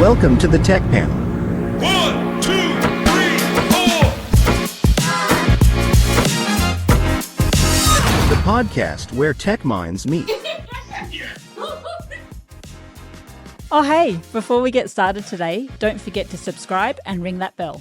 Welcome to the Tech Panel. 1, 2, 3, 4. The podcast where tech minds meet. Oh, hey, before we get started today, don't forget to subscribe and ring that bell.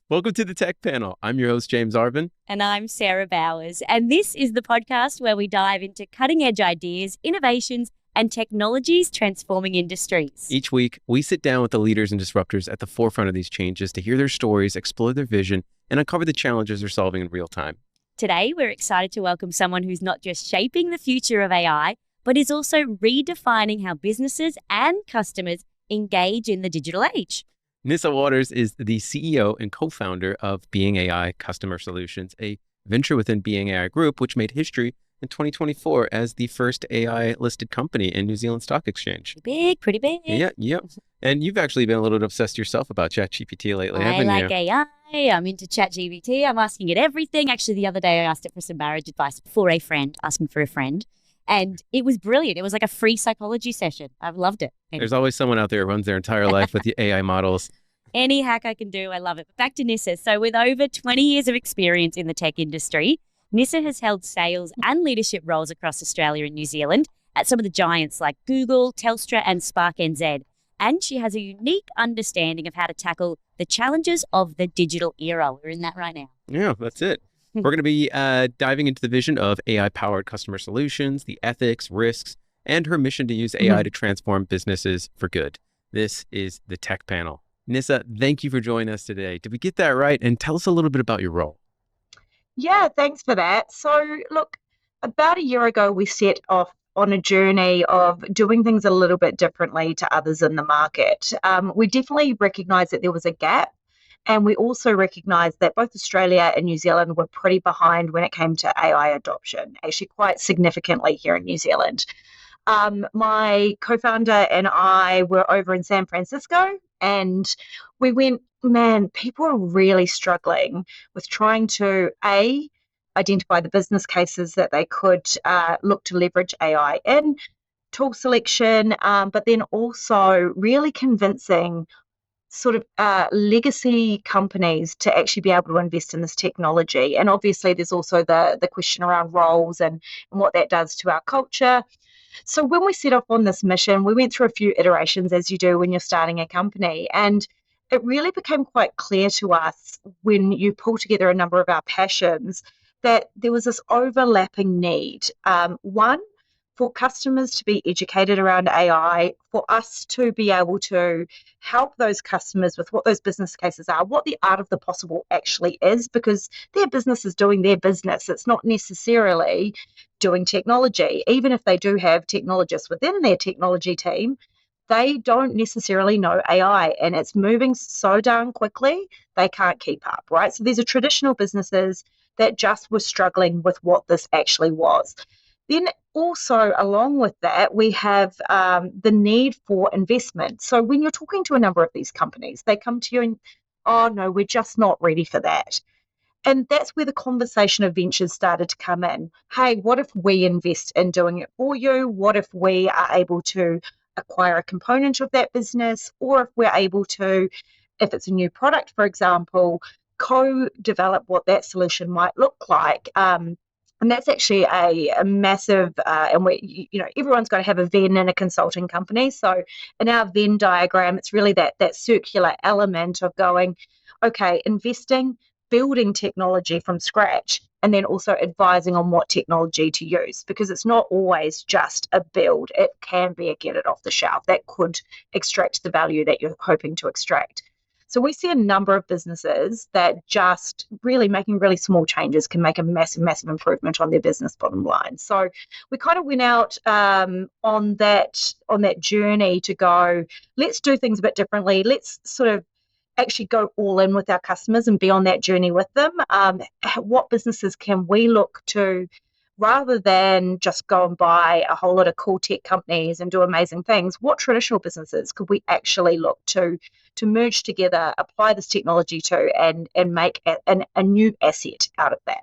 Welcome to the Tech Panel. I'm your host, James Arvin. And I'm Sarah Bowers. And this is the podcast where we dive into cutting-edge ideas, innovations, and technologies transforming industries. Each week, we sit down with the leaders and disruptors at the forefront of these changes to hear their stories, explore their vision, and uncover the challenges they're solving in real time. Today, we're excited to welcome someone who's not just shaping the future of AI, but is also redefining how businesses and customers engage in the digital age. Nyssa Waters is the CEO and co-founder of Being AI Customer Solutions, a venture within Being AI Group, which made history in 2024 as the first AI-listed company in New Zealand Stock Exchange. Big, pretty big. Yeah. And you've actually been a little bit obsessed yourself about ChatGPT lately, haven't I you? like AI. I'm into ChatGPT. I'm asking it everything. Actually, the other day, I asked it for some marriage advice for a friend, asking for a friend. And it was brilliant. It was like a free psychology session. I've loved it. There's always someone out there who runs their entire life with the AI models. Any hack I can do, I love it. But back to Nissa. So with over 20 years of experience in the tech industry, Nissa has held sales and leadership roles across Australia and New Zealand at some of the giants like Google, Telstra and Spark NZ. And she has a unique understanding of how to tackle the challenges of the digital era. We're in that right now. Yeah, that's it. We're going to be diving into the vision of AI-powered customer solutions, the ethics, risks, and her mission to use AI to transform businesses for good. This is the Tech Panel. Nissa, thank you for joining us today. Did we get that right? And tell us a little bit about your role. Yeah, thanks for that. So, look, about a year ago, we set off on a journey of doing things a little bit differently to others in the market. We definitely recognised that there was a gap, and we also recognised that both Australia and New Zealand were pretty behind when it came to AI adoption, actually quite significantly here in New Zealand. My co-founder and I were over in San Francisco, and we went, man, people are really struggling with trying to, identify the business cases that they could look to leverage AI in, tool selection, but then also really convincing sort of legacy companies to actually be able to invest in this technology. And obviously there's also the question around roles and what that does to our culture. So when we set off on this mission, we went through a few iterations, as you do when you're starting a company. And it really became quite clear to us when you pull together a number of our passions that there was this overlapping need. One, for customers to be educated around AI, for us to be able to help those customers with what those business cases are, what the art of the possible actually is, because their business is doing their business. It's not necessarily doing technology. Even if they do have technologists within their technology team, they don't necessarily know AI, and it's moving so darn quickly, they can't keep up, right? So these are traditional businesses that just were struggling with what this actually was. Then also along with that, we have the need for investment. So when you're talking to a number of these companies, they come to you and, oh no, we're just not ready for that. And that's where the conversation of ventures started to come in. Hey, what if we invest in doing it for you? What if we are able to acquire a component of that business? Or if we're able to, if it's a new product, for example, co-develop what that solution might look like. And that's actually a massive, and everyone's got to have a Venn in a consulting company. So in our Venn diagram, it's really that circular element of going, okay, investing, building technology from scratch, and then also advising on what technology to use, because it's not always just a build. It can be a get it off the shelf that could extract the value that you're hoping to extract. So we see a number of businesses that just really making really small changes can make a massive, massive improvement on their business bottom line. So we kind of went out on that journey to go, let's do things a bit differently. Let's sort of actually go all in with our customers and be on that journey with them. What businesses can we look to, rather than just go and buy a whole lot of cool tech companies and do amazing things? What traditional businesses could we actually look to merge together, apply this technology to, and make a new asset out of that?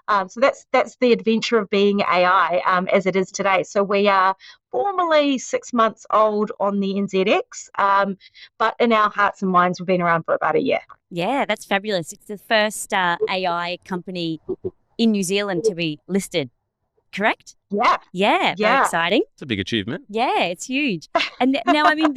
So that's the adventure of being AI as it is today. So we are formally 6 months old on the NZX, but in our hearts and minds, we've been around for about a year. Yeah, that's fabulous. It's the first AI company in New Zealand to be listed, correct? Yeah, Yeah, very yeah. exciting. It's a big achievement. Yeah, it's huge. And now, I mean,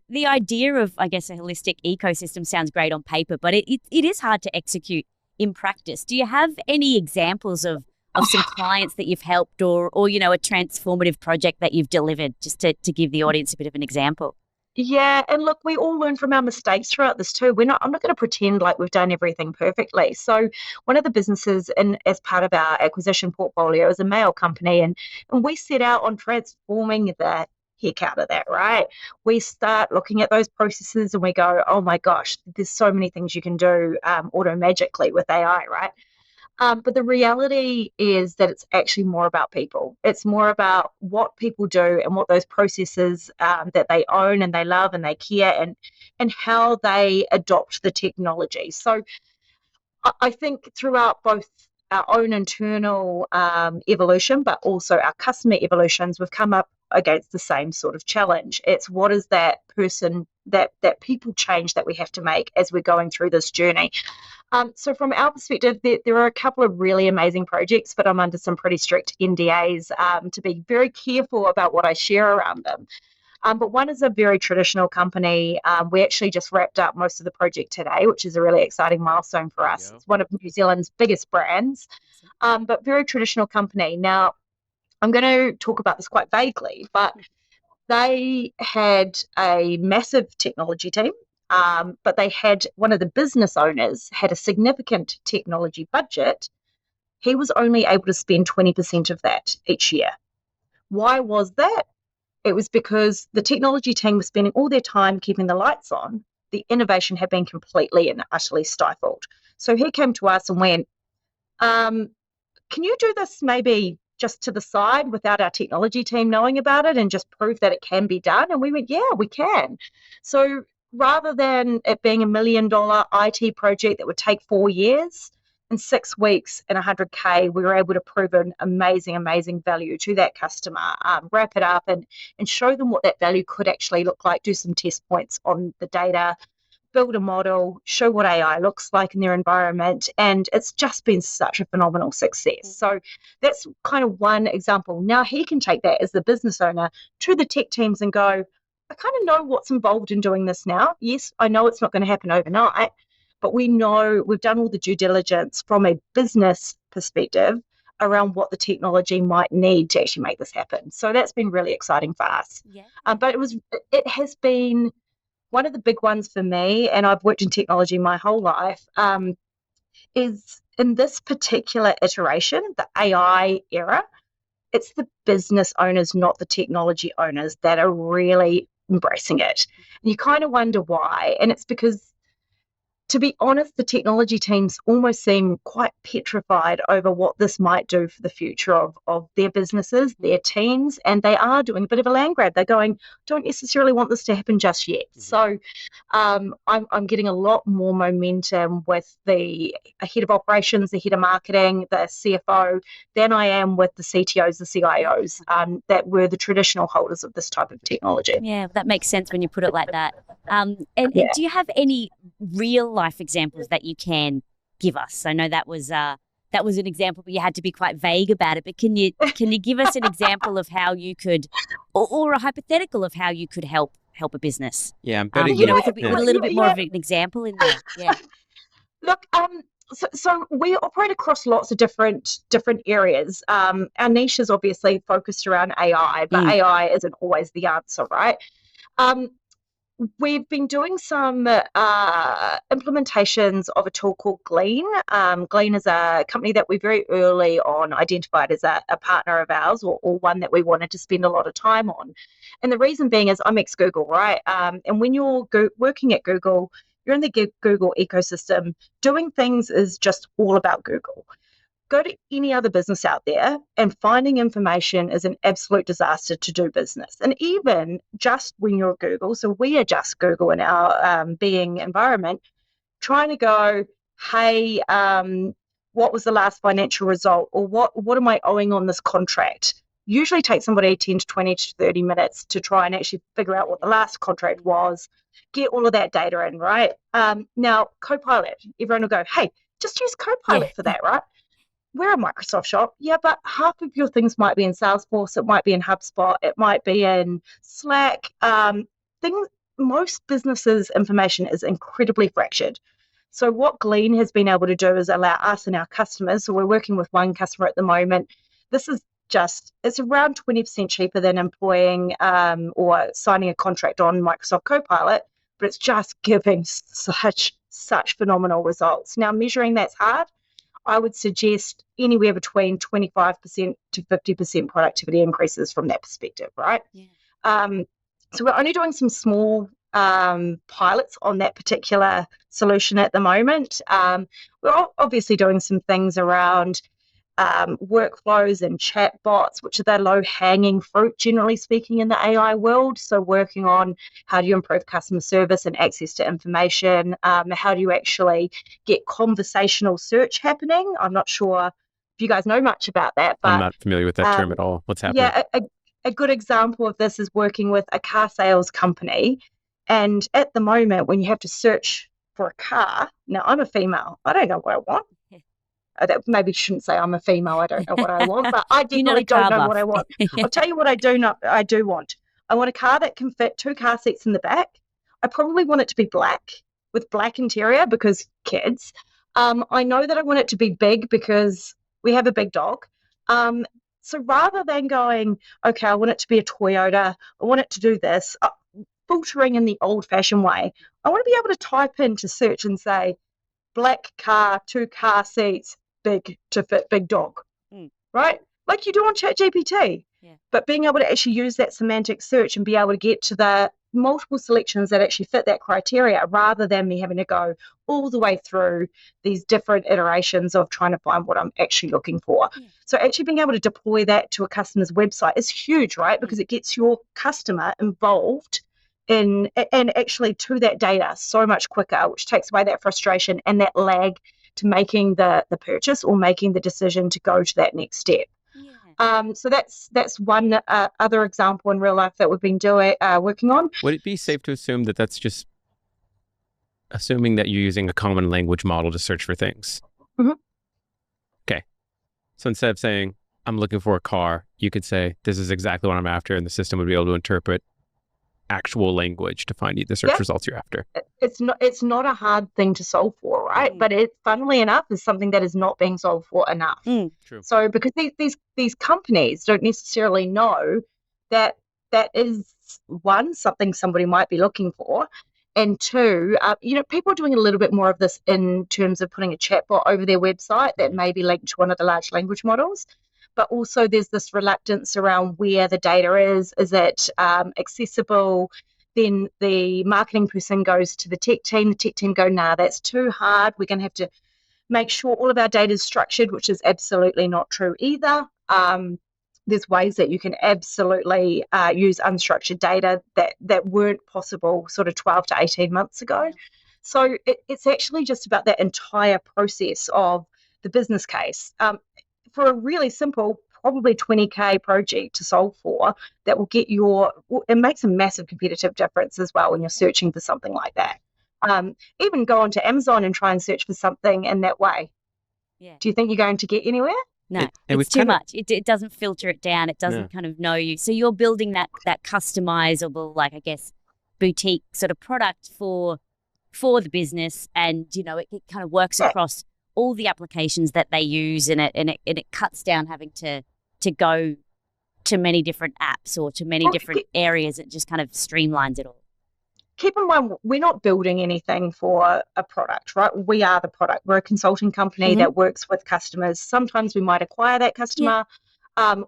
the idea of, I guess, a holistic ecosystem sounds great on paper, but it is hard to execute in practice. Do you have any examples of some clients that you've helped or a transformative project that you've delivered, just to give the audience a bit of an example? Yeah, and look, we all learn from our mistakes throughout this too. I'm not going to pretend like we've done everything perfectly. So one of the businesses as part of our acquisition portfolio is a mail company, and we set out on transforming the heck out of that, right? We start looking at those processes and we go, oh my gosh, there's so many things you can do auto magically with AI, right? But the reality is that it's actually more about people. It's more about what people do and what those processes that they own and they love and they care, and how they adopt the technology. So I think throughout both our own internal evolution, but also our customer evolutions, we've come up against the same sort of challenge. It's what is that that people change that we have to make as we're going through this journey. So from our perspective, there are a couple of really amazing projects, but I'm under some pretty strict NDAs to be very careful about what I share around them. But one is a very traditional company. We actually just wrapped up most of the project today, which is a really exciting milestone for us. It's one of New Zealand's biggest brands, but very traditional company. Now, I'm going to talk about this quite vaguely, but they had a massive technology team. But they had one of the business owners had a significant technology budget. He was only able to spend 20% of that each year. Why was that? It was because the technology team was spending all their time keeping the lights on. The innovation had been completely and utterly stifled. So he came to us and went, can you do this maybe just to the side without our technology team knowing about it and just prove that it can be done? And we went, yeah, we can. So rather than it being $1 million IT project that would take 4 years, in 6 weeks and 100K, we were able to prove an amazing value to that customer, wrap it up and show them what that value could actually look like, do some test points on the data, build a model, show what AI looks like in their environment, and it's just been such a phenomenal success. So that's kind of one example. Now he can take that as the business owner to the tech teams and go, I kind of know what's involved in doing this now. Yes, I know it's not going to happen overnight, but we know we've done all the due diligence from a business perspective around what the technology might need to actually make this happen. So that's been really exciting for us. Yeah. But it has been one of the big ones for me, and I've worked in technology my whole life, is in this particular iteration, the AI era, it's the business owners, not the technology owners, that are really embracing it. And you kind of wonder why. And it's because, to be honest, the technology teams almost seem quite petrified over what this might do for the future of their businesses, their teams, and they are doing a bit of a land grab. They're going, don't necessarily want this to happen just yet. Mm-hmm. So I'm getting a lot more momentum with the head of operations, the head of marketing, the CFO, than I am with the CTOs, the CIOs, that were the traditional holders of this type of technology. Yeah, that makes sense when you put it like that. And do you have any real life examples that you can give us? I know that was an example, but you had to be quite vague about it. But can you give us an example of how you could, or a hypothetical of how you could help a business? Yeah, I'm betting with a little bit more of an example in there. Yeah. Look, so we operate across lots of different areas. Our niche is obviously focused around AI, but AI isn't always the answer, right? We've been doing some implementations of a tool called Glean. Glean is a company that we very early on identified as a partner of ours, or one that we wanted to spend a lot of time on. And the reason being is I'm ex-Google, right? And when you're working at Google, you're in the Google ecosystem. Doing things is just all about Google. Go to any other business out there, and finding information is an absolute disaster to do business. And even just when you're Google, so we are just Google in our being environment, trying to go, hey, what was the last financial result, or what am I owing on this contract? Usually takes somebody 10 to 20 to 30 minutes to try and actually figure out what the last contract was, get all of that data in, right? Now, Copilot, everyone will go, hey, just use Copilot for that, right? We're a Microsoft shop, yeah, but half of your things might be in Salesforce, it might be in HubSpot, it might be in Slack. Most businesses' information is incredibly fractured. So what Glean has been able to do is allow us and our customers, so we're working with one customer at the moment, this is it's around 20% cheaper than employing or signing a contract on Microsoft Copilot, but it's just giving such phenomenal results. Now, measuring that's hard. I would suggest anywhere between 25% to 50% productivity increases from that perspective, right? Yeah. So we're only doing some small pilots on that particular solution at the moment. We're obviously doing some things around workflows and chatbots, which are the low-hanging fruit, generally speaking, in the AI world. So working on how do you improve customer service and access to information? How do you actually get conversational search happening? I'm not sure if you guys know much about that, but I'm not familiar with that term at all. What's happening? Yeah, a good example of this is working with a car sales company. And at the moment, when you have to search for a car, now I'm a female, I don't know what I want. That maybe shouldn't say I'm a female, I don't know what I want, but I definitely don't know what I want. I'll tell you what I do want. I want a car that can fit 2 car seats in the back. I probably want it to be black with black interior because kids. I know that I want it to be big because we have a big dog. So rather than going, okay, I want it to be a Toyota, I want it to do this, filtering in the old-fashioned way, I want to be able to type into search and say, black car, 2 car seats, big to fit big dog, right? Like you do on ChatGPT. Yeah. But being able to actually use that semantic search and be able to get to the multiple selections that actually fit that criteria rather than me having to go all the way through these different iterations of trying to find what I'm actually looking for. Yeah. So actually being able to deploy that to a customer's website is huge, right? Because it gets your customer involved and actually to that data so much quicker, which takes away that frustration and that lag to making the purchase or making the decision to go to that next step. Yeah. So that's one other example in real life that we've been working on. Would it be safe to assume that that's just assuming that you're using a common language model to search for things? Mm-hmm. Okay. So instead of saying, I'm looking for a car, you could say, this is exactly what I'm after, and the system would be able to interpret actual language to find you the search results you're after. It's not a hard thing to solve for, right? But it, funnily enough, is something that is not being solved for enough. True. So because these companies don't necessarily know that is, one, something somebody might be looking for, and two, people are doing a little bit more of this in terms of putting a chatbot over their website that may be linked to one of the large language models. But also there's this reluctance around where the data is. Is it accessible? Then the marketing person goes to the tech team. The tech team go, nah, that's too hard. We're going to have to make sure all of our data is structured, which is absolutely not true either. There's ways that you can absolutely use unstructured data that weren't possible sort of 12 to 18 months ago. So it's actually just about that entire process of the business case. For a really simple, probably 20K project to solve for, that will get it makes a massive competitive difference as well when you're searching for something like that. Even go onto Amazon and try and search for something in that way. Yeah. Do you think you're going to get anywhere? No, it's too much. It doesn't filter it down. It doesn't kind of know you. So you're building that customizable, like, I guess, boutique sort of product for the business, and it kind of works across all the applications that they use, and it cuts down having to go to many different apps or to many different areas. It just kind of streamlines it all. Keep in mind, we're not building anything for a product, right? We are the product. We're a consulting company that works with customers. Sometimes we might acquire that customer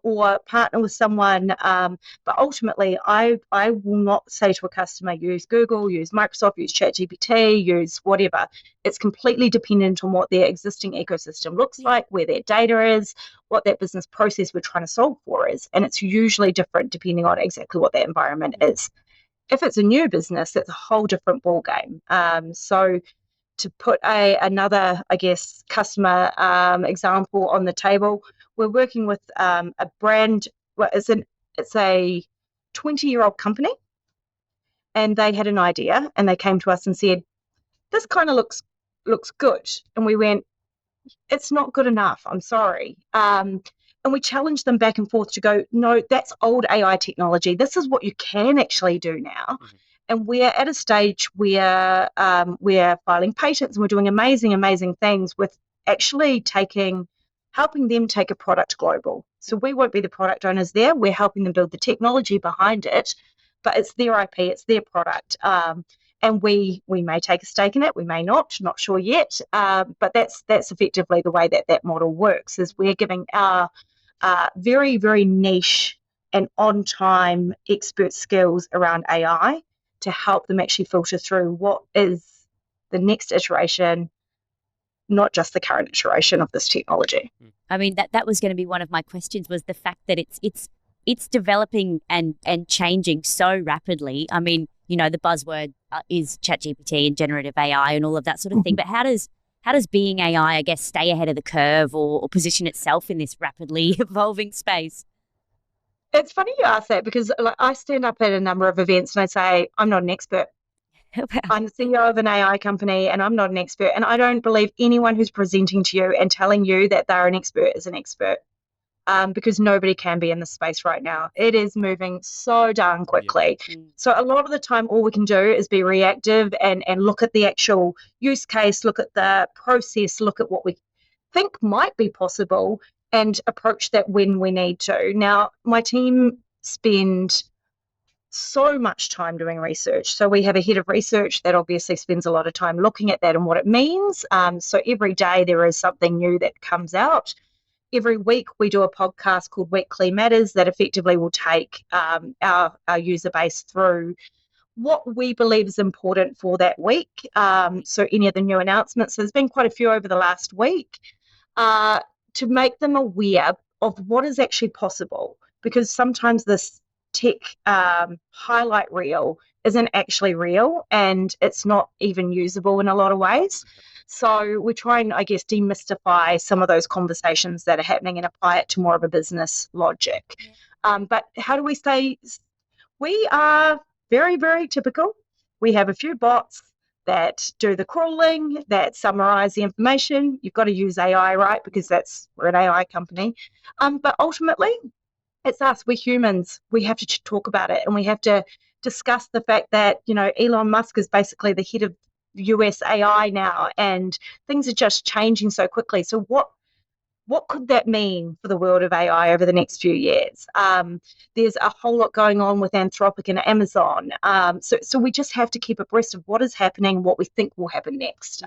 or partner with someone. But ultimately, I will not say to a customer, use Google, use Microsoft, use ChatGPT, use whatever. It's completely dependent on what their existing ecosystem looks like, where their data is, what that business process we're trying to solve for is. And it's usually different depending on exactly what that environment is. If it's a new business, it's a whole different ballgame. So to put another, I guess, customer example on the table, we're working with a brand. Well, it's a 20-year-old company, and they had an idea, and they came to us and said, "This kind of looks good," and we went, "It's not good enough. I'm sorry." And we challenged them back and forth to go, "No, that's old AI technology. This is what you can actually do now." Mhm. And we're at a stage where we're filing patents and we're doing amazing things with actually helping them take a product global. So we won't be the product owners there. We're helping them build the technology behind it, but it's their IP, it's their product. And we may take a stake in it, we may not sure yet. But that's effectively the way that model works. Is we're giving our very, very niche and on-time expert skills around AI to help them actually filter through what is the next iteration, not just the current iteration of this technology. I mean, that was going to be one of my questions, was the fact that it's developing and changing so rapidly. I mean, you know, the buzzword is ChatGPT and generative AI and all of that sort of thing. But how does being AI, I guess, stay ahead of the curve or position itself in this rapidly evolving space? It's funny you ask that, because I stand up at a number of events and I say, I'm not an expert. Wow. I'm the CEO of an AI company and I'm not an expert. And I don't believe anyone who's presenting to you and telling you that they're an expert is an expert, because nobody can be in this space right now. It is moving so darn quickly. So a lot of the time, all we can do is be reactive and look at the actual use case, look at the process, look at what we think might be possible and approach that when we need to. Now, my team spend so much time doing research. So we have a head of research that obviously spends a lot of time looking at that and what it means. So every day there is something new that comes out. Every week we do a podcast called Weekly Matters that effectively will take our user base through what we believe is important for that week. So any of the new announcements, so there's been quite a few over the last week, to make them aware of what is actually possible, because sometimes this tech highlight reel isn't actually real and it's not even usable in a lot of ways. So we try and, I guess, demystify some of those conversations that are happening and apply it to more of a business logic. But how do we stay? We are very, very typical. We have a few bots that do the crawling, that summarize the information. You've got to use AI, right? Because we're an AI company. But ultimately, it's us. We're humans. We have to talk about it, and we have to discuss the fact that, you know, Elon Musk is basically the head of US AI now, and things are just changing so quickly. So what could that mean for the world of AI over the next few years? There's a whole lot going on with Anthropic and Amazon. So we just have to keep abreast of what is happening, what we think will happen next.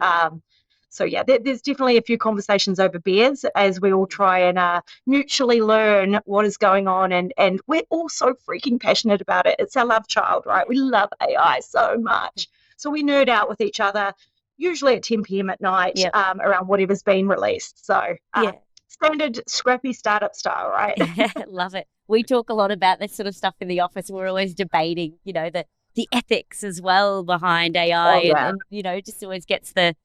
So yeah, there's definitely a few conversations over beers as we all try and mutually learn what is going on. And we're all so freaking passionate about it. It's our love child, right? We love AI so much. So we nerd out with each other, usually at 10 p.m. at night, Yep. around whatever's been released. So Yeah. standard scrappy startup style, right? Love it. We talk a lot about this sort of stuff in the office. We're always debating, you know, the ethics as well behind AI, Oh, yeah. and you know, just always gets the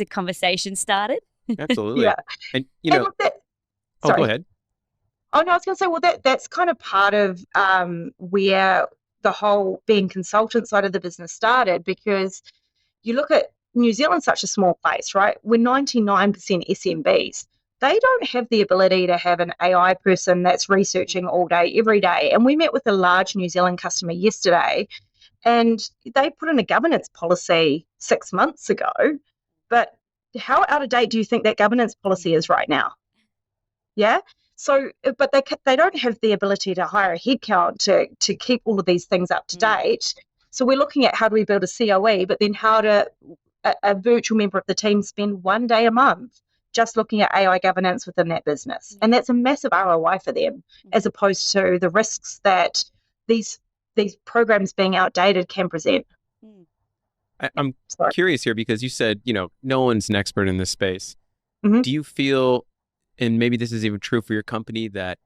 conversation started. Absolutely. Yeah. And, you And know, look, that, oh, go sorry. ahead. Oh, no, I was going to say, well, that's kind of part of where the whole being consultant side of the business started, because you look at New Zealand's such a small place, right? We're 99% SMBs. They don't have the ability to have an AI person that's researching all day, every day. And we met with a large New Zealand customer yesterday, and they put in a governance policy 6 months ago. But how out of date do you think that governance policy is right now? Yeah. So, but they don't have the ability to hire a headcount to keep all of these things up to date. So we're looking at how do we build a COE, but then how to a virtual member of the team spend 1 day a month just looking at AI governance within that business, and that's a massive ROI for them, as opposed to the risks that these programs being outdated can present. I'm Sorry. curious here because you said, you know, no one's an expert in this space. Mhm. Do you feel, and maybe this is even true for your company, that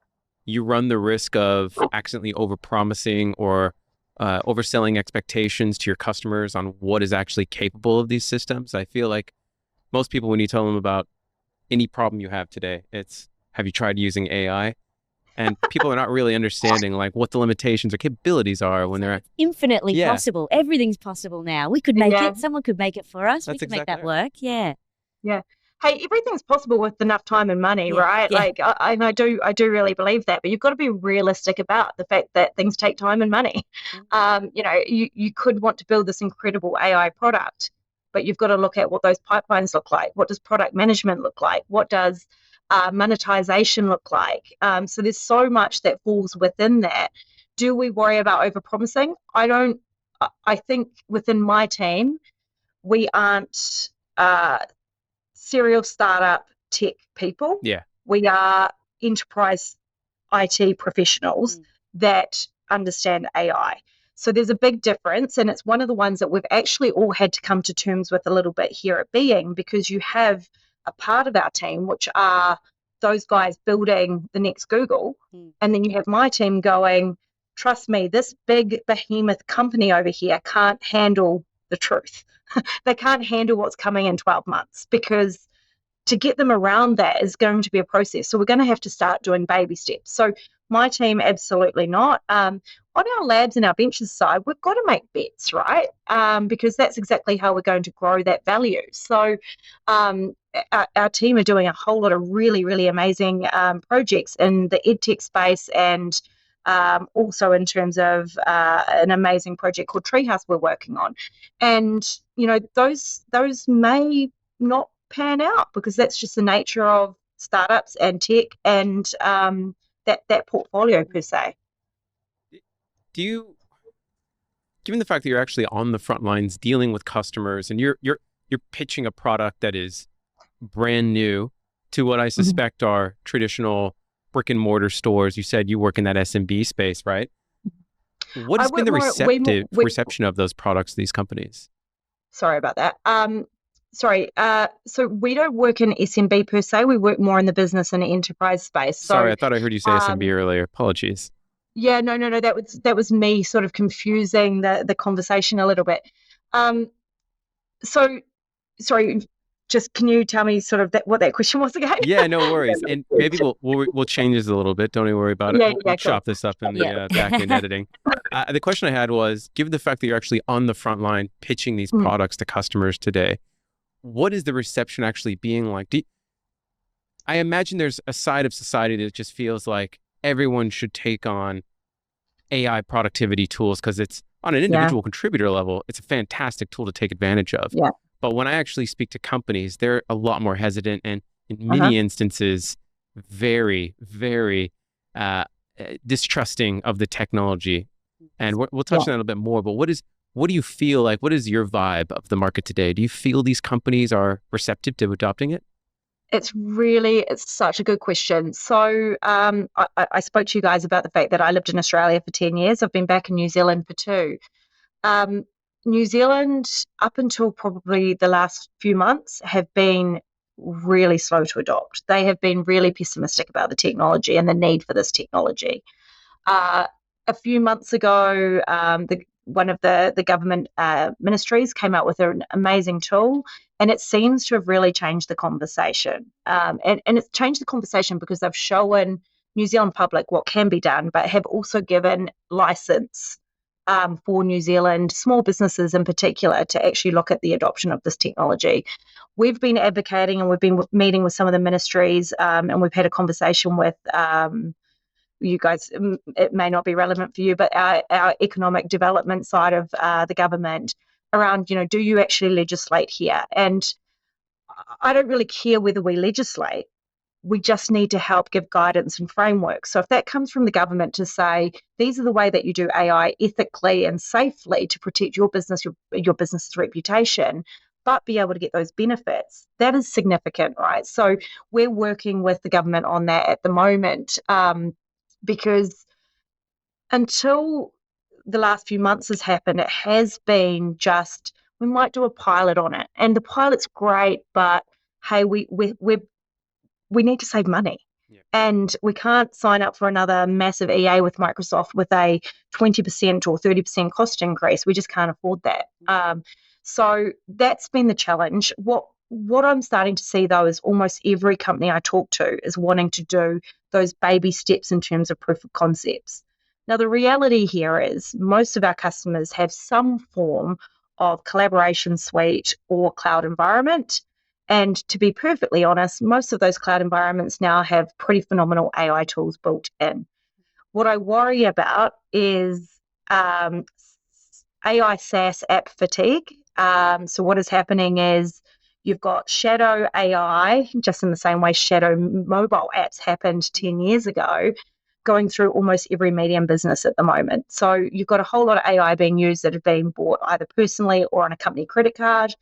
you run the risk of accidentally overpromising or overselling expectations to your customers on what is actually capable of these systems. I feel like most people, when you tell them about any problem you have today, it's, have you tried using AI? And people are not really understanding like what the limitations or capabilities are when they're Infinitely Yeah. possible. Everything's possible now. We could make Yeah. it. Someone could make it for us. We That's could make exactly that work. Yeah. Hey, everything's possible with enough time and money, Yeah, right? yeah. Like, and I do really believe that, but you've got to be realistic about the fact that things take time and money. You could want to build this incredible AI product, but you've got to look at what those pipelines look like. What does product management look like? What does monetization look like? So there's so much that falls within that. Do we worry about overpromising? I don't. I think within my team, we aren't serial startup tech people. Yeah. We are enterprise IT professionals that understand AI. So there's a big difference, and it's one of the ones that we've actually all had to come to terms with a little bit here at Being, because you have a part of our team which are those guys building the next Google, and then you have my team going, trust me, this big behemoth company over here can't handle the truth. They can't handle what's coming in 12 months, because to get them around that is going to be a process. So we're going to have to start doing baby steps. So my team, absolutely not. On our labs and our ventures side, we've got to make bets, right? Because that's exactly how we're going to grow that value. So our team are doing a whole lot of really, really amazing projects in the edtech space, and also in terms of an amazing project called Treehouse we're working on. And, those may not pan out, because that's just the nature of startups and tech and that portfolio per se. Do you, given the fact that you're actually on the front lines dealing with customers and you're pitching a product that is brand new to what I suspect are traditional brick and mortar stores, you said you work in that SMB space, right? What has been the reception of those products to these companies? Sorry about that. So we don't work in SMB per se. We work more in the business and enterprise space. So, Sorry, I thought I heard you say SMB earlier. Apologies. Yeah, no. That was me sort of confusing the conversation a little bit. So, sorry, just can you tell me sort of what that question was again? Yeah, no worries. And maybe we'll change this a little bit. Don't even worry about it. Yeah, We'll cool. chop this up in the back end editing. The question I had was, given the fact that you're actually on the front line pitching these products to customers today, what is the reception actually being like? I imagine there's a side of society that just feels like everyone should take on AI productivity tools because it's on an individual contributor level, it's a fantastic tool to take advantage of. Yeah. But when I actually speak to companies, they're a lot more hesitant and in many instances, very, very distrusting of the technology. And we'll touch on that a little bit more, but what do you feel like? What is your vibe of the market today? Do you feel these companies are receptive to adopting it? It's such a good question. So I spoke to you guys about the fact that I lived in Australia for 10 years. I've been back in New Zealand for 2. New Zealand, up until probably the last few months, have been really slow to adopt. They have been really pessimistic about the technology and the need for this technology. A few months ago, one of the government ministries came out with an amazing tool, and it seems to have really changed the conversation. And it's changed the conversation because they've shown New Zealand public what can be done, but have also given license for New Zealand small businesses in particular to actually look at the adoption of this technology. We've been advocating, and we've been meeting with some of the ministries, and we've had a conversation with you guys. It may not be relevant for you, but our economic development side of the government around, do you actually legislate here? And I don't really care whether we legislate. We just need to help give guidance and framework. So if that comes from the government to say, these are the way that you do AI ethically and safely to protect your business, your business's reputation, but be able to get those benefits, that is significant, right? So we're working with the government on that at the moment, because until the last few months has happened, it has been just, we might do a pilot on it. And the pilot's great, but hey, we need to save money. And we can't sign up for another massive EA with Microsoft with a 20% or 30% cost increase. We just can't afford that. So that's been the challenge. What I'm starting to see, though, is almost every company I talk to is wanting to do those baby steps in terms of proof of concepts. Now, the reality here is most of our customers have some form of collaboration suite or cloud environment. And to be perfectly honest, most of those cloud environments now have pretty phenomenal AI tools built in. What I worry about is AI SaaS app fatigue. So what is happening is you've got shadow AI, just in the same way shadow mobile apps happened 10 years ago, going through almost every medium business at the moment. So you've got a whole lot of AI being used that have been bought either personally or on a company credit card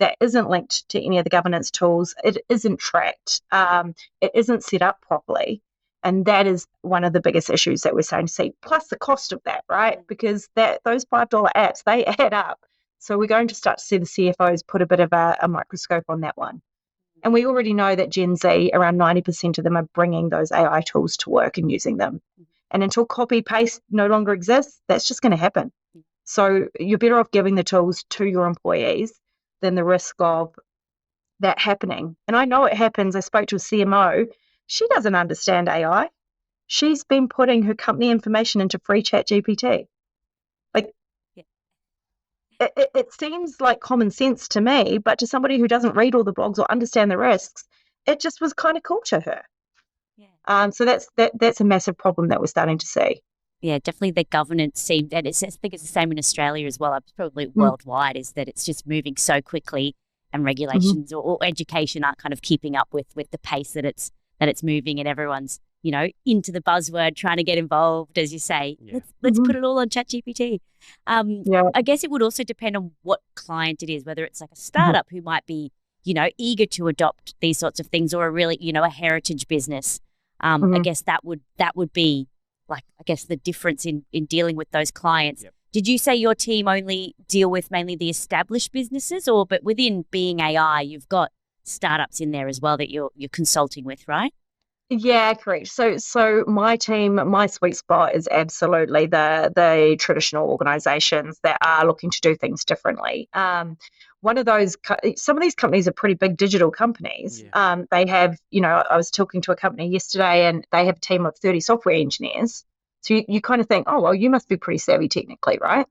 that isn't linked to any of the governance tools. It isn't tracked. It isn't set up properly. And that is one of the biggest issues that we're starting to see, plus the cost of that, right? Because those $5 apps, they add up. So we're going to start to see the CFOs put a bit of a microscope on that one. And we already know that Gen Z, around 90% of them are bringing those AI tools to work and using them. And until copy paste no longer exists, that's just going to happen. So you're better off giving the tools to your employees than the risk of that happening. And I know it happens. I spoke to a CMO. She doesn't understand AI. She's been putting her company information into free chat GPT. Like, it seems like common sense to me, but to somebody who doesn't read all the blogs or understand the risks, it just was kind of cool to her. So that's a massive problem that we're starting to see. Yeah, definitely the governance seemed, and I think it's the same in Australia as well, probably worldwide, is that it's just moving so quickly, and regulations or education aren't kind of keeping up with the pace that it's moving, and everyone's, into the buzzword, trying to get involved, as you say. Let's put it all on ChatGPT. I guess it would also depend on what client it is, whether it's like a startup who might be, eager to adopt these sorts of things, or a really, a heritage business. I guess that would be like, I guess, the difference in dealing with those clients. Did you say your team only deal with mainly the established businesses, but within being AI, you've got startups in there as well that you're consulting with, right? Yeah, correct. So my team, my sweet spot is absolutely the traditional organizations that are looking to do things differently. One of those, some of these companies are pretty big digital companies. They have, I was talking to a company yesterday and they have a team of 30 software engineers. So you kind of think, oh, well, you must be pretty savvy technically, right?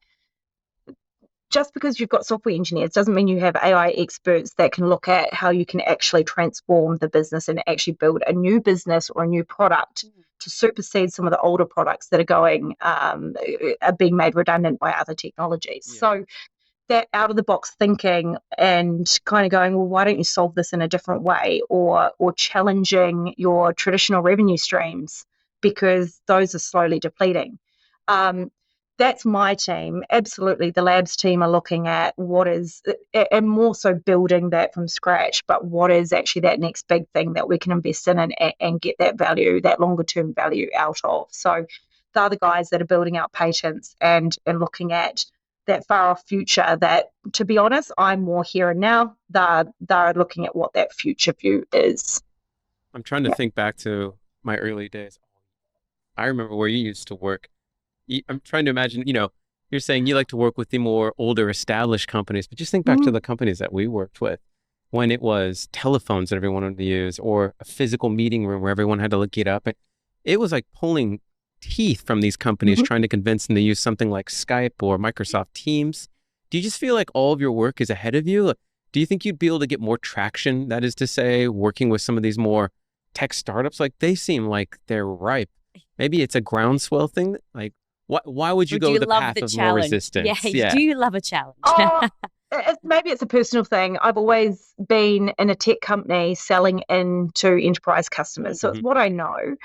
Just because you've got software engineers doesn't mean you have AI experts that can look at how you can actually transform the business and actually build a new business or a new product to supersede some of the older products that are being made redundant by other technologies. So that out of the box thinking and kind of going, well, why don't you solve this in a different way, or challenging your traditional revenue streams because those are slowly depleting. That's my team. Absolutely. The labs team are looking at what is, and more so building that from scratch, but what is actually that next big thing that we can invest in and get that value, that longer term value out of. So they're the guys that are building out patents and looking at that far off future that, to be honest, I'm more here and now. They're looking at what that future view is. I'm trying to think back to my early days. I remember where you used to work. I'm trying to imagine, you're saying you like to work with the more older established companies, but just think back to the companies that we worked with when it was telephones that everyone wanted to use, or a physical meeting room where everyone had to get up. It was like pulling teeth from these companies trying to convince them to use something like Skype or Microsoft Teams. Do you just feel like all of your work is ahead of you? Do you think you'd be able to get more traction? That is to say, working with some of these more tech startups, like they seem like they're ripe. Maybe it's a groundswell thing. Like, why would you go the path of more resistance? Yeah. Do you love a challenge? Maybe it's a personal thing. I've always been in a tech company selling into enterprise customers. So it's what I know.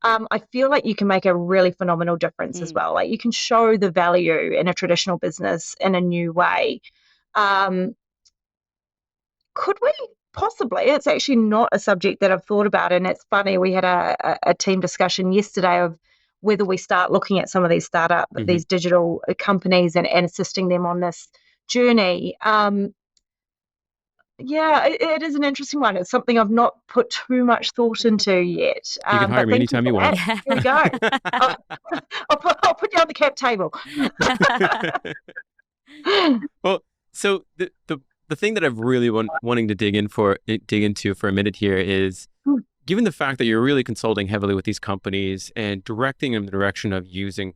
I feel like you can make a really phenomenal difference as well. Like you can show the value in a traditional business in a new way. Could we possibly? It's actually not a subject that I've thought about. And it's funny, we had a team discussion yesterday of whether we start looking at some of these these digital companies and assisting them on this journey. Yeah, it is an interesting one. It's something I've not put too much thought into yet. You can hire But me thank you anytime you for want. that. Here we go. I'll, I'll put you on the cap table. Well, so the thing that I've really wanting to dig into for a minute here is, given the fact that you're really consulting heavily with these companies and directing them in the direction of using,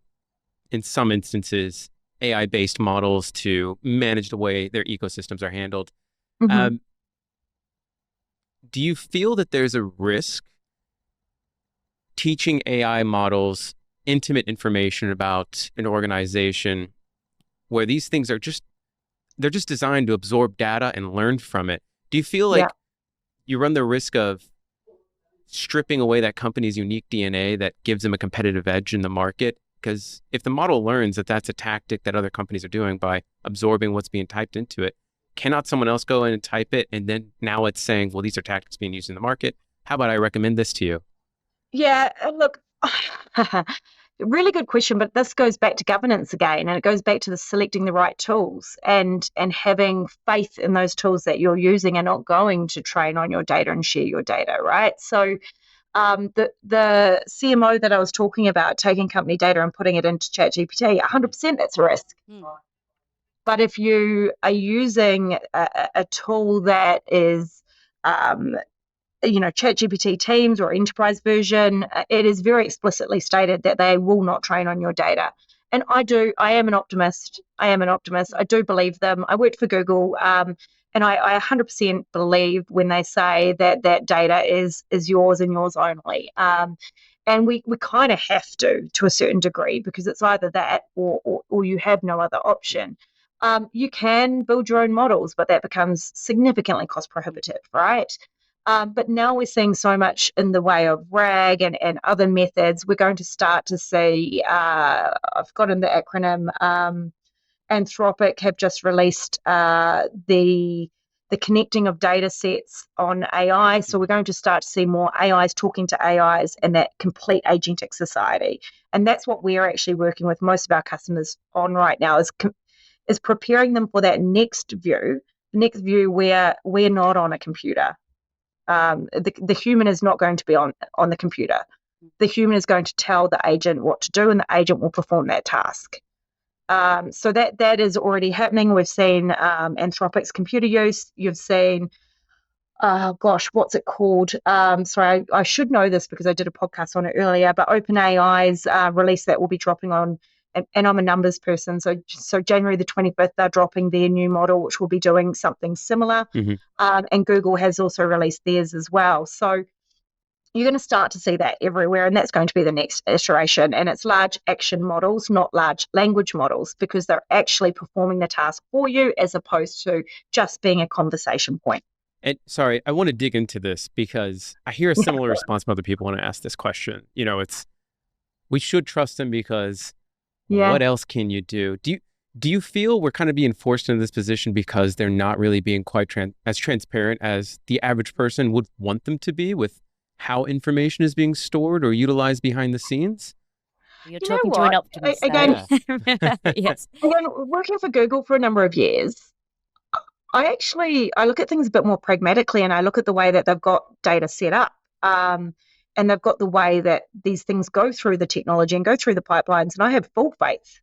in some instances, AI-based models to manage the way their ecosystems are handled. Mhm. Do you feel that there's a risk teaching AI models intimate information about an organization where these things are they're just designed to absorb data and learn from it? Do you feel like Yeah. you run the risk of stripping away that company's unique DNA that gives them a competitive edge in the market? Because if the model learns that that's a tactic that other companies are doing by absorbing what's being typed into it, cannot someone else go in and type it, and then now it's saying, well, these are tactics being used in the market. How about I recommend this to you? Yeah, look, really good question, but this goes back to governance again, and it goes back to the selecting the right tools and having faith in those tools that you're using and not going to train on your data and share your data, right? So the CMO that I was talking about, taking company data and putting it into ChatGPT, 100% that's a risk. But if you are using a tool that is ChatGPT Teams or enterprise version, it is very explicitly stated that they will not train on your data. And I am an optimist. I do believe them. I worked for Google, and I 100% believe when they say that that data is yours and yours only. And we kind of have to a certain degree, because it's either that or you have no other option. You can build your own models, but that becomes significantly cost prohibitive, right? But now we're seeing so much in the way of RAG and other methods. We're going to start to see, I've forgotten the acronym, Anthropic have just released the connecting of data sets on AI. So we're going to start to see more AIs talking to AIs and that complete agentic society. And that's what we're actually working with most of our customers on right now, is preparing them for that next view where we're not on a computer. The human is not going to be on the computer. The human is going to tell the agent what to do, and the agent will perform that task. So that is already happening. We've seen Anthropic's computer use. You've seen, what's it called? Sorry, I should know this because I did a podcast on it earlier, but OpenAI's release that will be dropping on, and I'm a numbers person, so January the 25th, they're dropping their new model, which will be doing something similar. And Google has also released theirs as well. So you're going to start to see that everywhere, and that's going to be the next iteration. And it's large action models, not large language models, because they're actually performing the task for you as opposed to just being a conversation point. And sorry, I want to dig into this because I hear a similar response from other people when I ask this question. We should trust them because what else can you do? Do you feel we're kind of being forced into this position because they're not really being quite as transparent as the average person would want them to be with how information is being stored or utilized behind the scenes? You're talking to an optimist. Again, yes. Again, working for Google for a number of years, I look at things a bit more pragmatically, and I look at the way that they've got data set up. And they've got the way that these things go through the technology and go through the pipelines, and I have full faith.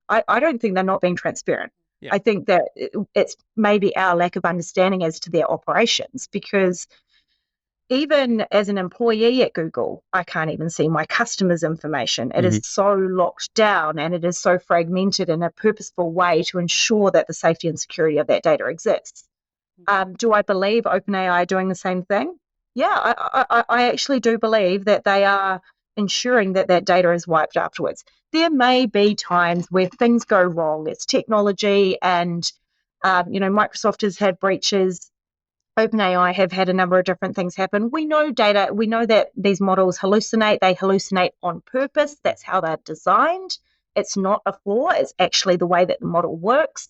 I don't think they're not being transparent. I think that it's maybe our lack of understanding as to their operations, because even as an employee at Google, I can't even see my customers' information. It is so locked down, and it is so fragmented in a purposeful way to ensure that the safety and security of that data exists. Do I believe OpenAI are doing the same thing? Yeah, I actually do believe that they are ensuring that that data is wiped afterwards. There may be times where things go wrong. It's technology, and Microsoft has had breaches. OpenAI have had a number of different things happen. We know that these models hallucinate. They hallucinate on purpose. That's how they're designed. It's not a flaw. It's actually the way that the model works.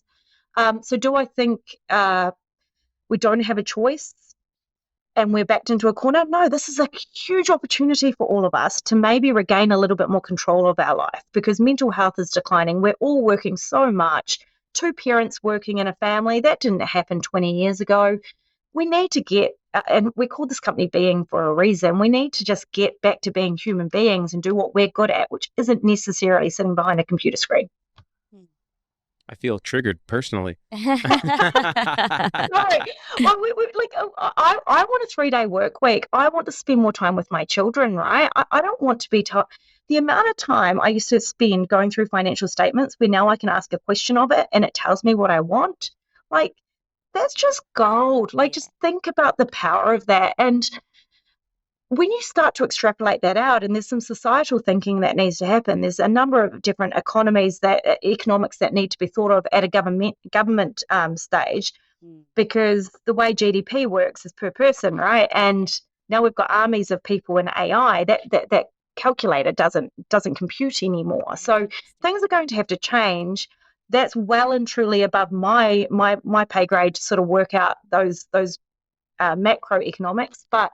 So do I think we don't have a choice and we're backed into a corner? No, this is a huge opportunity for all of us to maybe regain a little bit more control of our life, because mental health is declining. We're all working so much. Two parents working in a family, that didn't happen 20 years ago. we need to get, and we call this company Being for a reason, we need to just get back to being human beings and do what we're good at, which isn't necessarily sitting behind a computer screen. I feel triggered personally. Right. Well, I want a 3-day work week. I want to spend more time with my children, right? I don't want to be told the amount of time I used to spend going through financial statements where now I can ask a question of it and it tells me what I want. Like, that's just gold. Like, just think about the power of that. And when you start to extrapolate that out, and there's some societal thinking that needs to happen, there's a number of different economics that need to be thought of at a government stage, because the way GDP works is per person, right? And now we've got armies of people in AI that calculator doesn't compute anymore. So things are going to have to change. That's well and truly above my pay grade to sort of work out those macroeconomics, but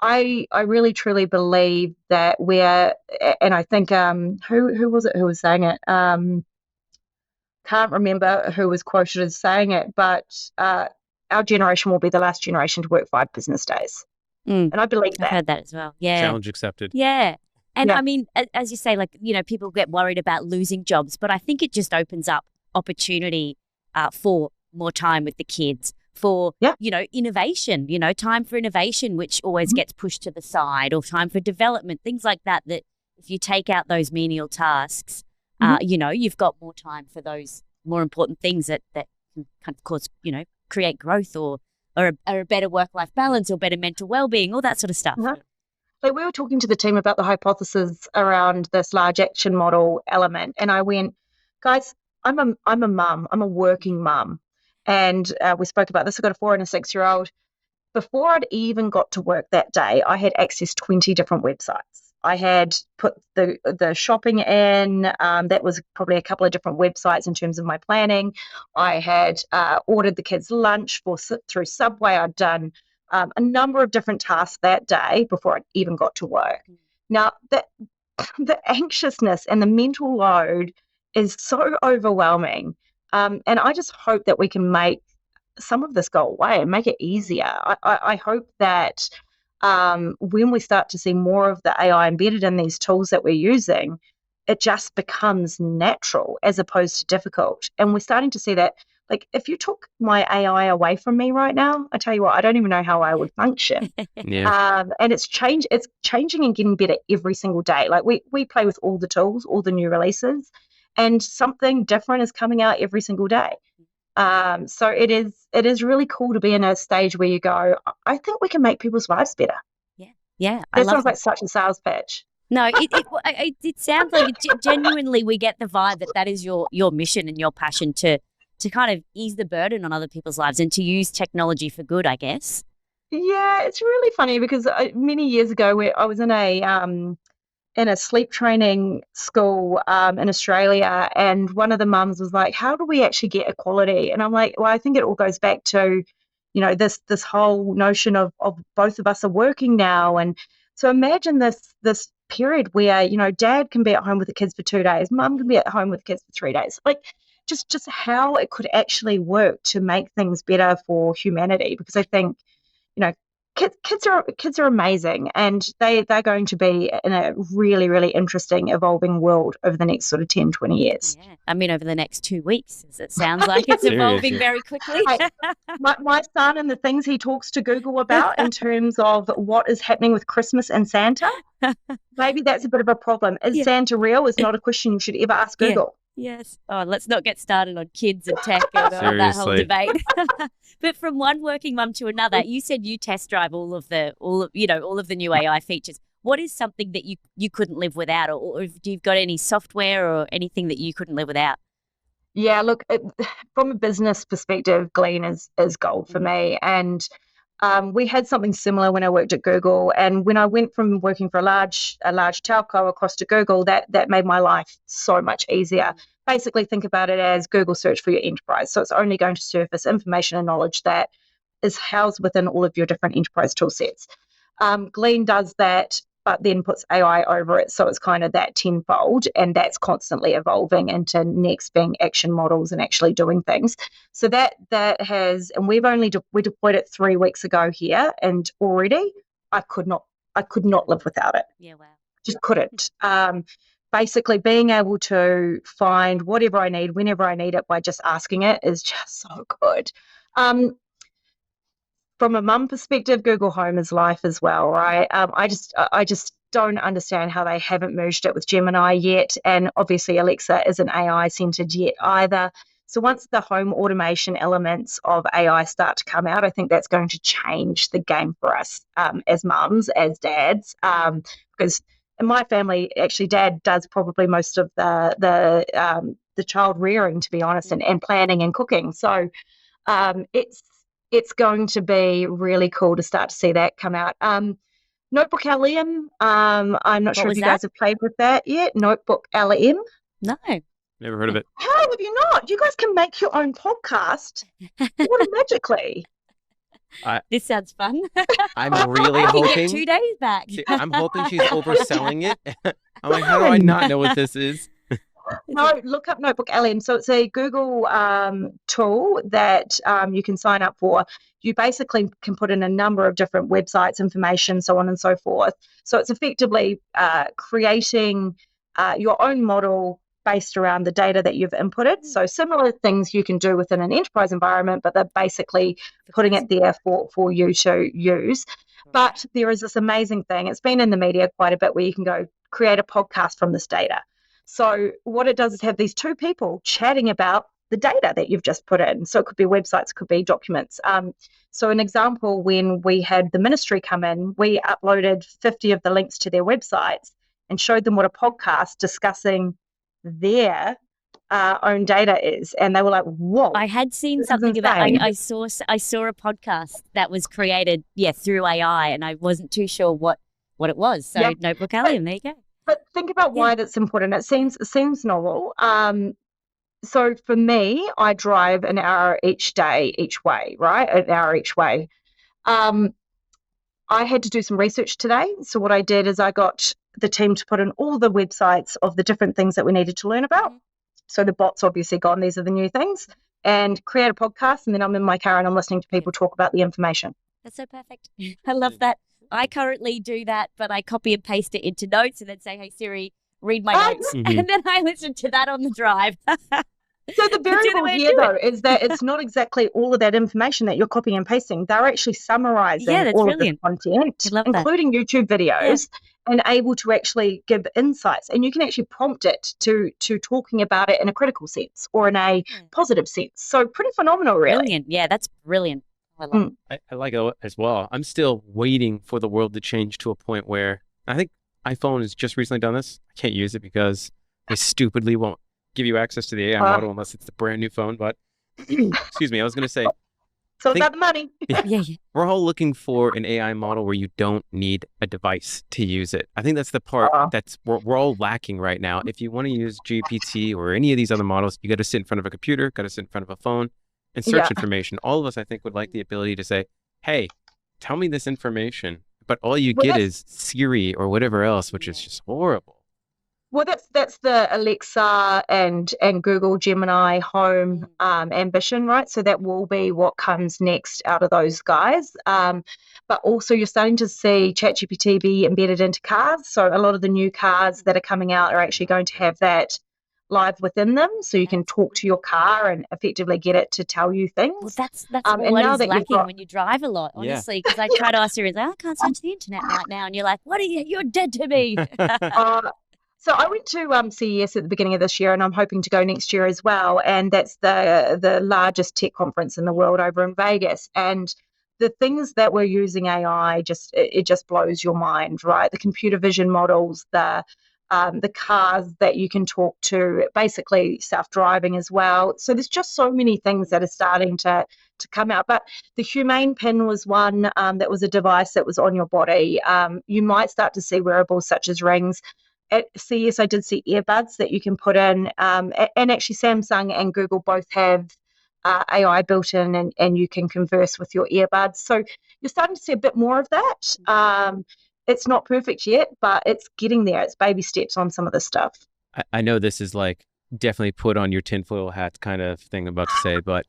I really truly believe that and I think who was it who was saying it? Can't remember who was quoted as saying it, but our generation will be the last generation to work 5 business days, and I believe I've that. heard that as well. Yeah, Challenge accepted. yeah. And Yeah. I mean, as you say, like, people get worried about losing jobs, but I think it just opens up opportunity for more time with the kids, for, Yeah. innovation, time for innovation, which always gets pushed to the side, or time for development, things like that, that if you take out those menial tasks, you've got more time for those more important things that can kind of cause, create growth or a better work-life balance or better mental well-being, all that sort of stuff. Uh-huh. Like, we were talking to the team about the hypothesis around this large action model element, and I went, guys, I'm a mum, I'm a working mum, and we spoke about this. I've got a 4 and a 6-year-old. Before I'd even got to work that day, I had accessed 20 different websites. I had put the shopping in. That was probably a couple of different websites in terms of my planning. I had ordered the kids' lunch through Subway. I'd done a number of different tasks that day before I even got to work. Now, the anxiousness and the mental load is so overwhelming. And I just hope that we can make some of this go away and make it easier. I hope that when we start to see more of the AI embedded in these tools that we're using, it just becomes natural as opposed to difficult. And we're starting to see that. Like, if you took my AI away from me right now, I tell you what, I don't even know how I would function. Yeah. And it's changing and getting better every single day. Like, we play with all the tools, all the new releases, and something different is coming out every single day. So it is really cool to be in a stage where you go, I think we can make people's lives better. Yeah. I That love sounds like such a sales pitch. No, it sounds like genuinely we get the vibe that is your mission and your passion to kind of ease the burden on other people's lives and to use technology for good, I guess. Yeah, it's really funny because many years ago I was in a sleep training school in Australia, and one of the mums was like, how do we actually get equality? And I'm like, well, I think it all goes back to, this whole notion of both of us are working now. And so imagine this period where, dad can be at home with the kids for 2 days, mum can be at home with the kids for 3 days. Like, just how it could actually work to make things better for humanity, because I think, kids are amazing, and they're going to be in a really, really interesting evolving world over the next sort of 10, 20 years. Yeah. I mean, over the next 2 weeks, as it sounds like it's evolving very quickly. My son and the things he talks to Google about in terms of what is happening with Christmas and Santa, maybe that's a bit of a problem. Is Santa real? Is not a question you should ever ask Google. Yes. Oh, let's not get started on kids and tech and that whole debate. But from one working mum to another, you said you test drive all of the new AI features. What is something that you couldn't live without, or do you've got any software or anything that you couldn't live without? Yeah, look, from a business perspective, Glean is gold for me. And we had something similar when I worked at Google. And when I went from working for a large telco across to Google, that made my life so much easier. Basically, think about it as Google search for your enterprise. So it's only going to surface information and knowledge that is housed within all of your different enterprise tool sets. Glean does that but then puts AI over it. So it's kind of that tenfold, and that's constantly evolving into next being action models and actually doing things. So that has, and we deployed it 3 weeks ago here, and already I could not live without it. Yeah, wow. Just couldn't. Basically, being able to find whatever I need whenever I need it by just asking it is just so good. From a mum perspective, Google Home is life as well, right? I just don't understand how they haven't merged it with Gemini yet, and obviously Alexa isn't AI centered yet either. So once the home automation elements of AI start to come out, I think that's going to change the game for us as mums, as dads, because in my family, actually, Dad does probably most of the child rearing, to be honest, and planning and cooking. So it's going to be really cool to start to see that come out. Notebook LM, I'm not sure if was you that? guys have played with that yet. Notebook LM. No. Never heard of it. How have you not? You guys can make your own podcast automatically. This sounds fun. I'm really I can get hoping. 2 days back. I'm hoping she's overselling it. I'm like, how do I not know what this is? No, look up Notebook LM. So it's a Google tool that you can sign up for. You basically can put in a number of different websites, information, so on and so forth. So it's effectively creating your own model based around the data that you've inputted. So similar things you can do within an enterprise environment, but they're basically putting it there for you to use. But there is this amazing thing. It's been in the media quite a bit where you can go create a podcast from this data. So what it does is have these two people chatting about the data that you've just put in. So it could be websites, it could be documents. So an example, when we had the ministry come in, we uploaded 50 of the links to their websites and showed them what a podcast discussing their own data is. And they were like, whoa. I had seen This is something about. insane. I saw a podcast that was created, through AI, and I wasn't too sure what it was. So Yep. Notebook LM, there you go. But think about why that's important. It seems novel. So for me, I drive an hour each way, right? An hour each way. I had to do some research today. So what I did is I got the team to put in all the websites of the different things that we needed to learn about. So the bot's obviously gone. These are the new things. And create a podcast. And then I'm in my car and I'm listening to people talk about the information. That's so perfect. I love that. I currently do that, but I copy and paste it into notes and then say, hey, Siri, read my notes. Mhm. And then I listen to that on the drive. So the variable way to here, do though, is that it's not exactly all of that information that you're copying and pasting. They're actually summarizing Yeah, that's all brilliant. of this content, I love that. including YouTube videos, and able to actually give insights. And you can actually prompt it to talking about it in a critical sense or in a positive sense. So pretty phenomenal, really. Brilliant. Yeah, that's brilliant. I love it. I like it as well. I'm still waiting for the world to change to a point where I think iPhone has just recently done this. I can't use it because they stupidly won't give you access to the AI model unless it's the brand new phone. But excuse me, I was going to say, So think- about the money. Yeah. we're all looking for an AI model where you don't need a device to use it. I think that's the part that's we're all lacking right now. If you want to use GPT or any of these other models, you got to sit in front of a computer, got to sit in front of a phone and search Yeah. information. All of us, I think, would like the ability to say, hey, tell me this information. But all you Well, get that's- is Siri or whatever else, which is just horrible. Well, that's the Alexa and Google Gemini Home ambition, right? So that will be what comes next out of those guys. But also you're starting to see ChatGPT be embedded into cars. So a lot of the new cars that are coming out are actually going to have that live within them. So you can talk to your car and effectively get it to tell you things. Well, that's and what now is that you've lacking got- when you drive a lot, Yeah. honestly. Because I try to ask Siri, I can't search the internet right now. And you're like, what are you? You're dead to me. So I went to CES at the beginning of this year, and I'm hoping to go next year as well. And that's the largest tech conference in the world over in Vegas. And the things that we're using AI it just blows your mind, right? The computer vision models, the cars that you can talk to, basically self-driving as well. So there's just so many things that are starting to come out. But the Humane Pin was one that was a device that was on your body. You might start to see wearables such as rings. At CES, I did see earbuds that you can put in, and actually Samsung and Google both have AI built in, and you can converse with your earbuds. So you're starting to see a bit more of that. it's not perfect yet, but it's getting there. It's baby steps on some of this stuff. I know this is like definitely put on your tinfoil hat kind of thing I'm about to say, but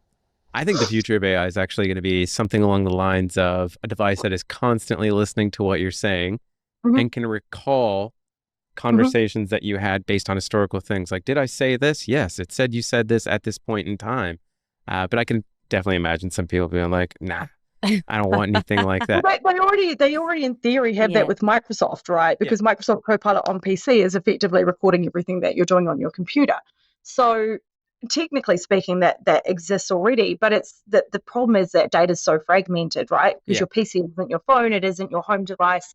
I think the future of AI is actually going to be something along the lines of a device that is constantly listening to what you're saying and can recall conversations that you had based on historical things. Like, did I say this? Yes, it said you said this at this point in time. But I can definitely imagine some people being like, nah, I don't want anything like that. Well, they already in theory have that with Microsoft, right? Because Microsoft Copilot on PC is effectively recording everything that you're doing on your computer. So technically speaking, that exists already, but it's the problem is that data is so fragmented, right? Because your PC isn't your phone, it isn't your home device.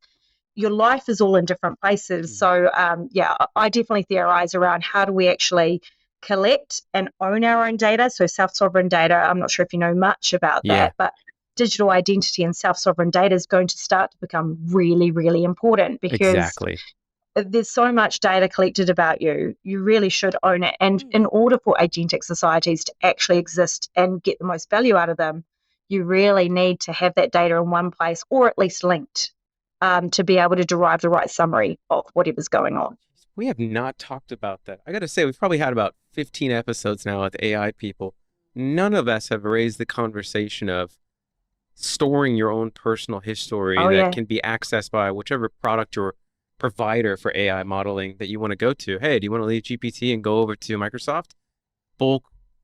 Your life is all in different places. So I definitely theorize around how do we actually collect and own our own data. So self-sovereign data, I'm not sure if you know much about that, but digital identity and self-sovereign data is going to start to become really, really important because there's so much data collected about you. You really should own it. And in order for agentic societies to actually exist and get the most value out of them, you really need to have that data in one place or at least linked to be able to derive the right summary of whatever's going on. We have not talked about that. I got to say, we've probably had about 15 episodes now with AI people. None of us have raised the conversation of storing your own personal history that can be accessed by whichever product or provider for AI modeling that you want to go to. Hey, do you want to leave GPT and go over to Microsoft?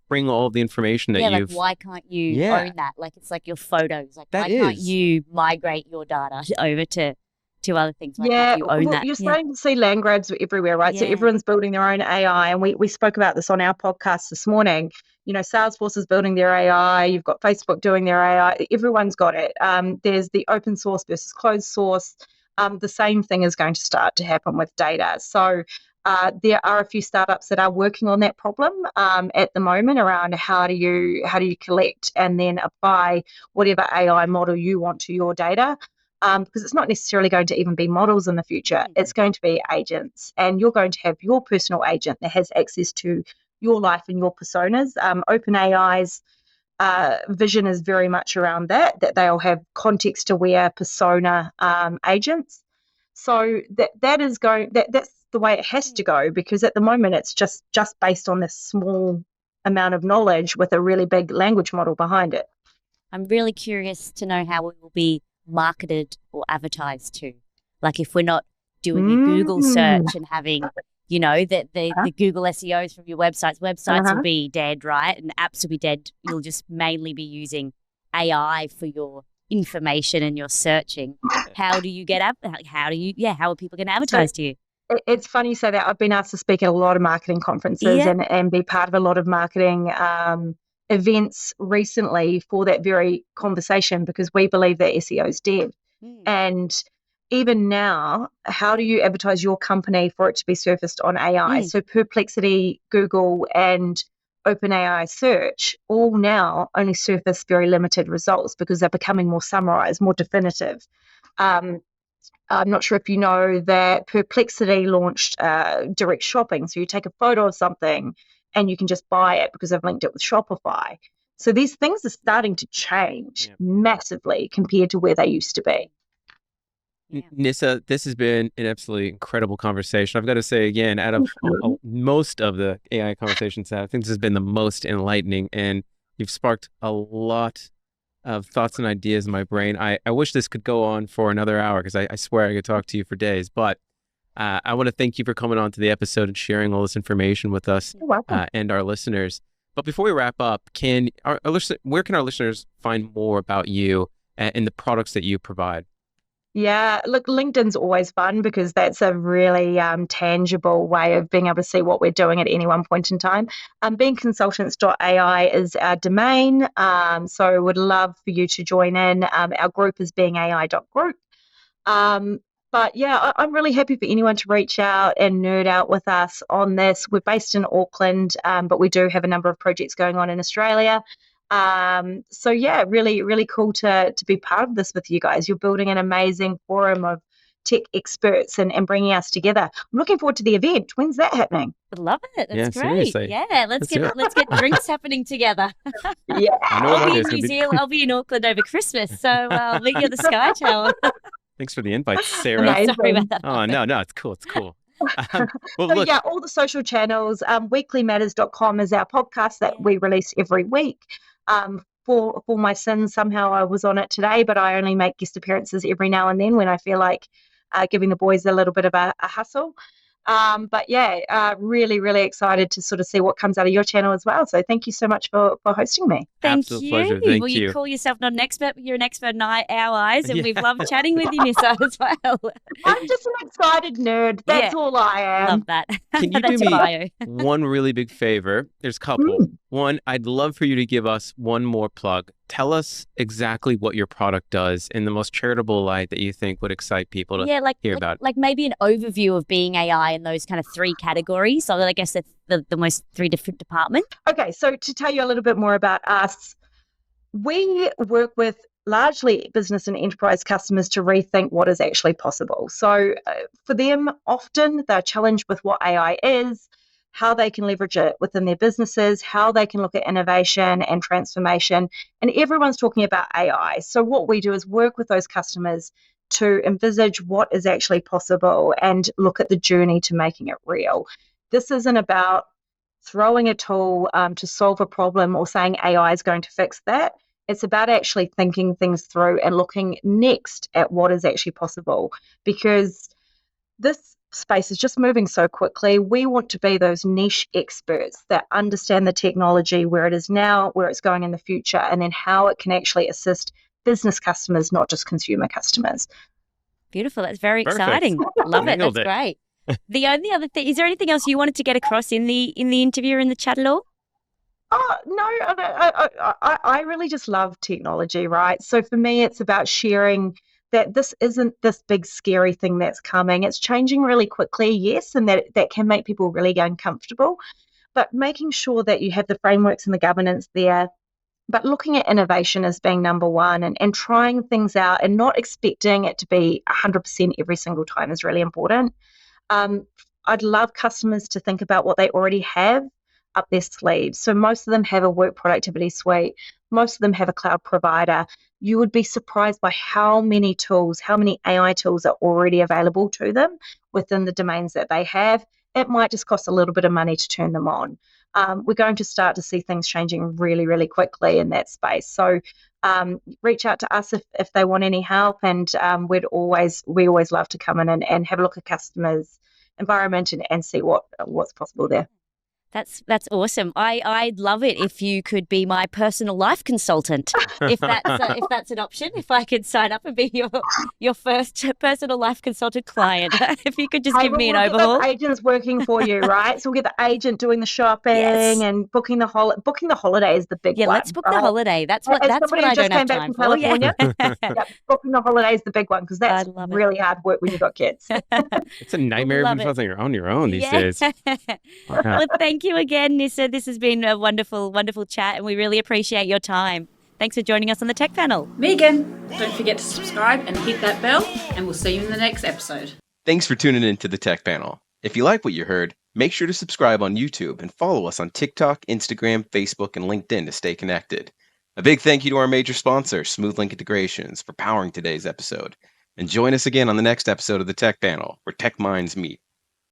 Bring all of the information that you've... like why can't you own that? Like it's like your photos. Like why can't you migrate your data over to other things? Why can't you own that? You're starting to see land grabs everywhere, right? So everyone's building their own AI, and we spoke about this on our podcast this morning. You know, Salesforce is building their AI. You've got Facebook doing their AI. Everyone's got it. There's the open source versus closed source. The same thing is going to start to happen with data. So there are a few startups that are working on that problem at the moment around how do you collect and then apply whatever AI model you want to your data. Because it's not necessarily going to even be models in the future. It's going to be agents, and you're going to have your personal agent that has access to your life and your personas. OpenAI's vision is very much around that they'll have context-aware persona agents. So that's the way it has to go, because at the moment it's just based on this small amount of knowledge with a really big language model behind it. I'm really curious to know how it will be marketed or advertised to. Like if we're not doing a Google search and having, you know, the Google SEOs from your websites will be dead, right? And apps will be dead. You'll just mainly be using AI for your information and your searching. How do you get how are people going to advertise to you? It's funny you say that. I've been asked to speak at a lot of marketing conferences and be part of a lot of marketing events recently for that very conversation, because we believe that SEO is dead. And even now, how do you advertise your company for it to be surfaced on AI? So Perplexity, Google, and OpenAI search all now only surface very limited results because they're becoming more summarized, more definitive. I'm not sure if you know that Perplexity launched direct shopping. So you take a photo of something and you can just buy it because I've linked it with Shopify. So these things are starting to change massively compared to where they used to be. Nissa, this has been an absolutely incredible conversation. I've got to say again, out of most of the AI conversations, I think this has been the most enlightening, and you've sparked a lot of thoughts and ideas in my brain. I wish this could go on for another hour, because I swear I could talk to you for days, but I want to thank you for coming on to the episode and sharing all this information with us and our listeners. But before we wrap up, where can our listeners find more about you and the products that you provide? Yeah, look, LinkedIn's always fun because that's a really tangible way of being able to see what we're doing at any one point in time. Beingconsultants.ai is our domain, so would love for you to join in. Our group is beingai.group. But yeah, I'm really happy for anyone to reach out and nerd out with us on this. We're based in Auckland, but we do have a number of projects going on in Australia. So yeah, really, really cool to be part of this with you guys. You're building an amazing forum of tech experts and bringing us together. I'm looking forward to the event. When's that happening? Love it. That's great. Seriously. Yeah, let's get drinks happening together. Yeah. I'll be in New Zealand. I'll be in Auckland over Christmas, so I'll meet you at the Sky Tower. Thanks for the invite, Sarah. Amazing. Sorry about that. Oh, no, it's cool. It's cool. Well, So look, yeah, all the social channels. Weeklymatters.com is our podcast that we release every week. For my sins, somehow I was on it today, but I only make guest appearances every now and then when I feel like giving the boys a little bit of a hustle. But yeah, really, really excited to sort of see what comes out of your channel as well. So thank you so much for hosting me. Thank absolute you. pleasure. Thank Well, you. you call yourself not an expert, but you're an expert in our eyes, and Yeah. we've loved chatting with you, Nissa, as well. I'm just an excited nerd. That's Yeah. all I am. Love that. Can you That's do your me bio. one really big favor? There's a couple. One, I'd love for you to give us one more plug. Tell us exactly what your product does in the most charitable light that you think would excite people to hear about. Like maybe an overview of being AI in those kind of three categories. So I guess that's the most three different departments. Okay, so to tell you a little bit more about us, we work with largely business and enterprise customers to rethink what is actually possible. So for them, often they're challenged with what AI is, how they can leverage it within their businesses, how they can look at innovation and transformation. And everyone's talking about AI. So what we do is work with those customers to envisage what is actually possible and look at the journey to making it real. This isn't about throwing a tool to solve a problem or saying AI is going to fix that. It's about actually thinking things through and looking next at what is actually possible, because this space is just moving so quickly. We want to be those niche experts that understand the technology, where it is now, where it's going in the future, and then how it can actually assist business customers, not just consumer customers. Beautiful. That's very Perfect. exciting. Love it. Nailed That's it. great. The only other thing, is there anything else you wanted to get across in the interview or in the chat at all? Oh, no, I really just love technology, right? So for me, it's about sharing that this isn't this big scary thing that's coming. It's changing really quickly, yes, and that can make people really uncomfortable, but making sure that you have the frameworks and the governance there, but looking at innovation as being number one, and trying things out and not expecting it to be 100% every single time is really important. I'd love customers to think about what they already have up their sleeves. So most of them have a work productivity suite. Most of them have a cloud provider. You would be surprised by how many tools, how many AI tools are already available to them within the domains that they have. It might just cost a little bit of money to turn them on. We're going to start to see things changing really, really quickly in that space. So reach out to us if they want any help, and we always love to come in and have a look at customers' environment and see what's possible there. That's awesome. I'd love it if you could be my personal life consultant. If that's an option, if I could sign up and be your first personal life consultant client, if you could just give me an overhaul. Get those agents working for you, right? So we'll get the agent doing the shopping and booking the holiday is the big one. Yeah, let's book right? the holiday. That's what I don't have time for. California, booking the holiday is the big one, because that's really hard work when you've got kids. It's a nightmare when it's on your own these days. Well, thank you again, Nissa. This has been a wonderful, wonderful chat, and we really appreciate your time. Thanks for joining us on the Tech Panel. Megan, don't forget to subscribe and hit that bell, and we'll see you in the next episode. Thanks for tuning in to the Tech Panel. If you like what you heard, make sure to subscribe on YouTube and follow us on TikTok, Instagram, Facebook, and LinkedIn to stay connected. A big thank you to our major sponsor, SmoothLink Integrations, for powering today's episode. And join us again on the next episode of the Tech Panel, where tech minds meet.